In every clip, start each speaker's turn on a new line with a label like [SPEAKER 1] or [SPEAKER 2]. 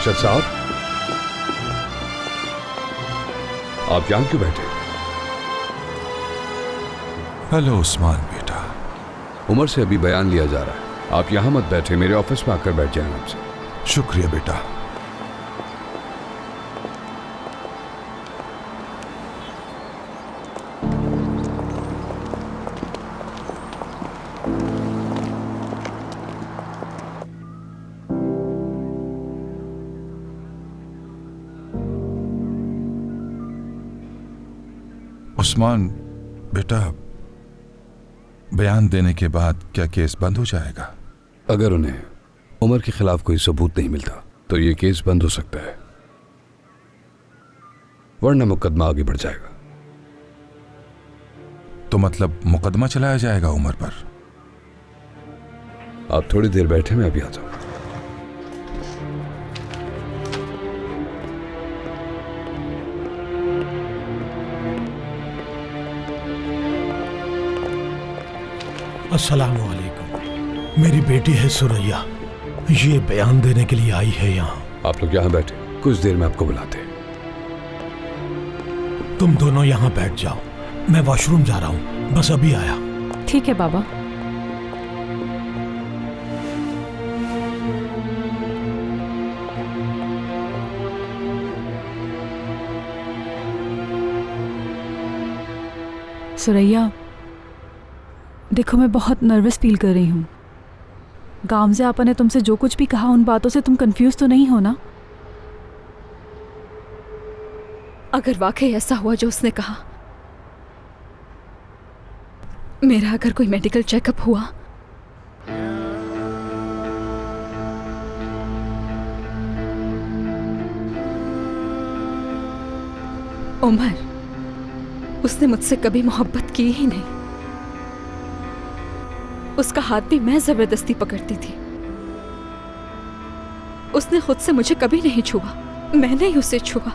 [SPEAKER 1] रिशद साहब, आप यहां क्यों बैठे?
[SPEAKER 2] हेलो उस्मान बेटा।
[SPEAKER 1] उमर से अभी बयान लिया जा रहा है, आप यहां मत बैठे, मेरे ऑफिस में आकर बैठ जाएं आपसे।
[SPEAKER 2] शुक्रिया बेटा। उस्मान बेटा, बयान देने के बाद क्या केस बंद हो जाएगा?
[SPEAKER 1] अगर उन्हें उमर के खिलाफ कोई सबूत नहीं मिलता तो ये केस बंद हो सकता है, वरना मुकदमा आगे बढ़ जाएगा।
[SPEAKER 2] तो मतलब मुकदमा चलाया जाएगा उमर पर?
[SPEAKER 1] आप थोड़ी देर बैठे, मैं अभी आता हूं।
[SPEAKER 3] अस्सलामु अलैकुम। मेरी बेटी है सुरैया, ये बयान देने के लिए आई है यहाँ।
[SPEAKER 1] आप लोग यहाँ बैठे, कुछ देर में आपको बुलाते हैं।
[SPEAKER 3] तुम दोनों यहाँ बैठ जाओ, मैं वॉशरूम जा रहा हूँ, बस अभी आया।
[SPEAKER 4] ठीक है बाबा। सुरैया देखो, मैं बहुत नर्वस फील कर रही हूँ। गामज़े आपा ने तुमसे जो कुछ भी कहा उन बातों से तुम कंफ्यूज तो नहीं हो ना?
[SPEAKER 5] अगर वाकई ऐसा हुआ जो उसने कहा, मेरा अगर कोई मेडिकल चेकअप हुआ, उमर उसने मुझसे कभी मोहब्बत की ही नहीं। उसका हाथ भी मैं जबरदस्ती पकड़ती थी। उसने खुद से मुझे कभी नहीं छुआ, मैंने ही उसे छुआ।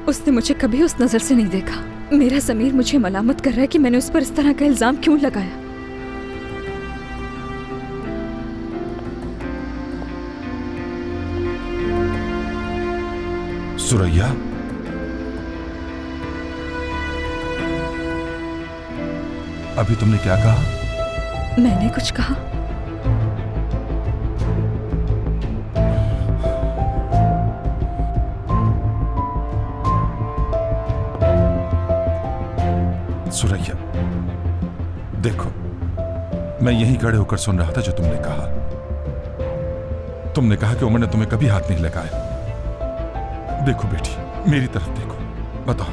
[SPEAKER 5] उसने मुझे कभी उस नजर से नहीं देखा। मेरा ज़मीर मुझे मलामत कर रहा है कि मैंने उस पर इस तरह का इल्जाम क्यों लगाया।
[SPEAKER 2] सुरैया, अभी तुमने क्या कहा?
[SPEAKER 5] मैंने कुछ कहा?
[SPEAKER 2] सुरैया देखो, मैं यहीं खड़े होकर सुन रहा था जो तुमने कहा। तुमने कहा कि उमर ने तुम्हें कभी हाथ नहीं लगाया। देखो बेटी, मेरी तरफ देखो, बताओ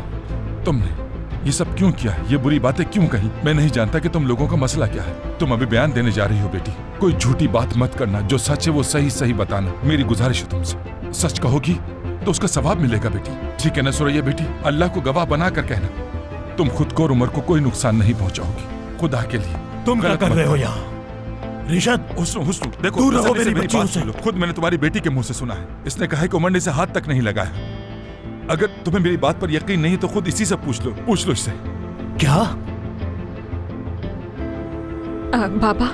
[SPEAKER 2] तुमने ये सब क्यों किया, ये बुरी बातें क्यों कही? मैं नहीं जानता कि तुम लोगों का मसला क्या है। तुम अभी बयान देने जा रही हो बेटी, कोई झूठी बात मत करना, जो सच है वो सही सही बताना। मेरी गुजारिश है तुमसे, सच कहोगी तो उसका सवाब मिलेगा बेटी, ठीक है ना सुरैया बेटी? अल्लाह को गवाह बना कर कहना, तुम खुद को और उमर को कोई नुकसान नहीं पहुंचाओगी, खुदा के लिए।
[SPEAKER 3] तुम क्या कर रहे हो यहाँ? रिशद,
[SPEAKER 2] हुस्नु देखो,
[SPEAKER 3] दूर रहो मेरी
[SPEAKER 2] बात
[SPEAKER 3] बच्चियों से।
[SPEAKER 2] सुनो। खुद मैंने तुम्हारी बेटी के मुंह से सुना है, इसने कहा है कि उमर ने इसे हाथ तक नहीं लगाया। अगर तुम्हें मेरी बात पर यकीन नहीं तो खुद इसी से पूछ लो इससे।
[SPEAKER 3] क्या?
[SPEAKER 5] बाबा,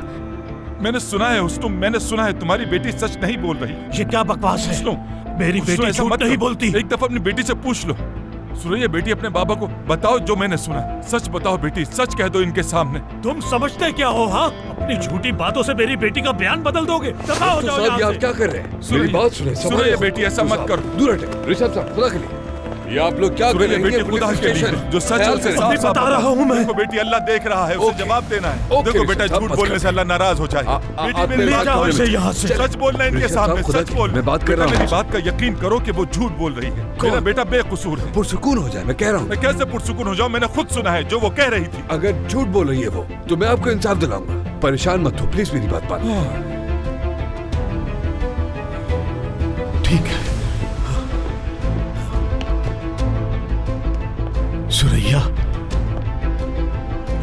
[SPEAKER 2] मैंने सुना है हुस्नु, मैंने सुना है तुम्हारी बेटी सच नहीं बोल रही।
[SPEAKER 3] ये क्या बकवास है?
[SPEAKER 2] हुस्नु,
[SPEAKER 3] मेरी बेटी
[SPEAKER 2] ऐसा
[SPEAKER 3] झूठ
[SPEAKER 2] मत
[SPEAKER 3] नहीं
[SPEAKER 2] करो।
[SPEAKER 3] बोलती।
[SPEAKER 2] एक दफा अपनी बेटी से पूछ लो। सुरैया बेटी, अपने बाबा को बताओ जो मैंने सुना। सच बताओ बेटी, सच कह दो इनके सामने।
[SPEAKER 3] तुम समझते क्या हो? हाँ, अपनी झूठी बातों से मेरी बेटी का बयान बदल दोगे? दफा हो जाओ यहाँ से।
[SPEAKER 1] क्या कर रहे हैं? मेरी बात सुने।
[SPEAKER 2] सुरैया बेटी, ऐसा मत करो।
[SPEAKER 1] दूर हटे। रिशद साहब, खुदा के लिए ये आप लोग क्या कर रहे हैं?
[SPEAKER 2] बेटी, खुदा के लिए जो सच है उसे साफ साफ
[SPEAKER 3] बता रहा हूँ मैं।
[SPEAKER 2] देखो बेटी, अल्लाह देख रहा है, उसे जवाब देना है। देखो बेटा, झूठ बोलने से अल्लाह नाराज हो जाए। बेटी, मेरी बात
[SPEAKER 3] जाओ इसे यहाँ से।
[SPEAKER 2] सच बोलना इनके सामने, सच बोल।
[SPEAKER 1] मैं बात कर रहा हूँ।
[SPEAKER 2] मेरी बात का यकीन करो कि वो झूठ बोल रही है। मेरा बेटा बेकसूर है।
[SPEAKER 1] पुरसुकून हो जाए, मैं कह रहा हूँ।
[SPEAKER 2] मैं कैसे पुरसुकून हो जाऊं? मैंने खुद सुना है जो वो कह रही थी।
[SPEAKER 1] अगर झूठ बोल रही है वो, तो मैं आपको इंसाफ दिलाऊंगा। परेशान मत हो प्लीज, मेरी बात मानो।
[SPEAKER 3] ठीक है सुरैया,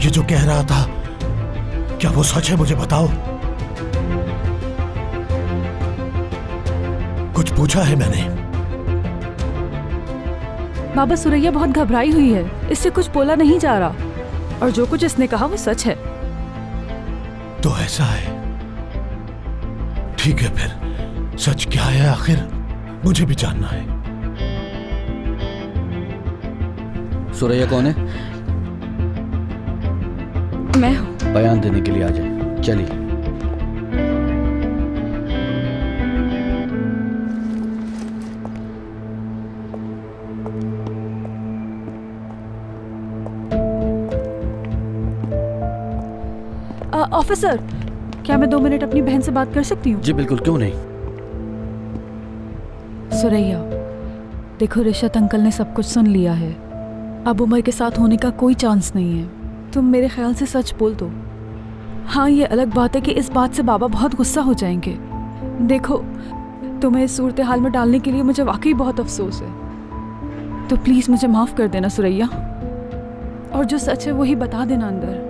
[SPEAKER 3] ये जो कह रहा था क्या वो सच है? मुझे बताओ। कुछ पूछा है मैंने?
[SPEAKER 4] बाबा, सुरैया बहुत घबराई हुई है, इससे कुछ बोला नहीं जा रहा, और जो कुछ इसने कहा वो सच है।
[SPEAKER 3] तो ऐसा है, ठीक है फिर सच क्या है आखिर? मुझे भी जानना है।
[SPEAKER 6] सुरैया कौन है?
[SPEAKER 5] मैं हूँ।
[SPEAKER 6] बयान देने के लिए आ जाए। चलिए।
[SPEAKER 4] ऑफिसर, क्या मैं 2 मिनट अपनी बहन से बात कर सकती हूँ?
[SPEAKER 6] जी बिल्कुल, क्यों नहीं।
[SPEAKER 4] सुरैया, देखो रिशत अंकल ने सब कुछ सुन लिया है। अब उमर के साथ होने का कोई चांस नहीं है। तुम मेरे ख्याल से सच बोल दो। हाँ, ये अलग बात है कि इस बात से बाबा बहुत गुस्सा हो जाएंगे। देखो, तुम्हें इस सूरत हाल में डालने के लिए मुझे वाकई बहुत अफसोस है। तो प्लीज़ मुझे माफ़ कर देना सुरैया, और जो सच है वही बता देना अंदर।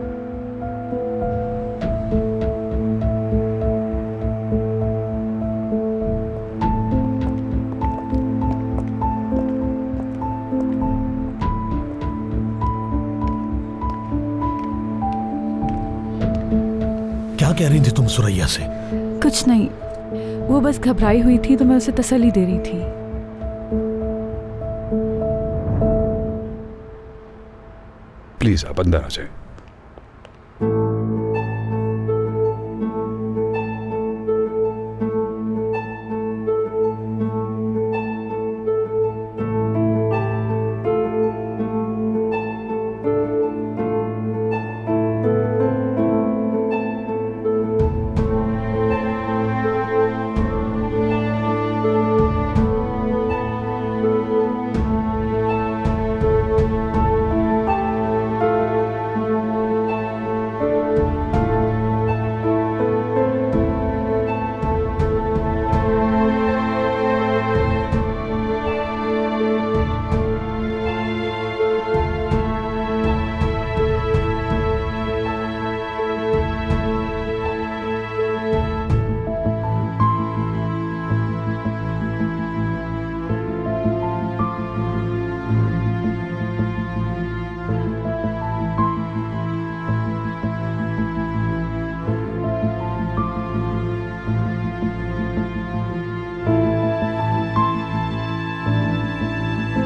[SPEAKER 3] क्या कह रही थी तुम सुरैया से?
[SPEAKER 4] कुछ नहीं, वो बस घबराई हुई थी तो मैं उसे तसल्ली दे रही थी।
[SPEAKER 1] प्लीज आप अंदर आ जाए।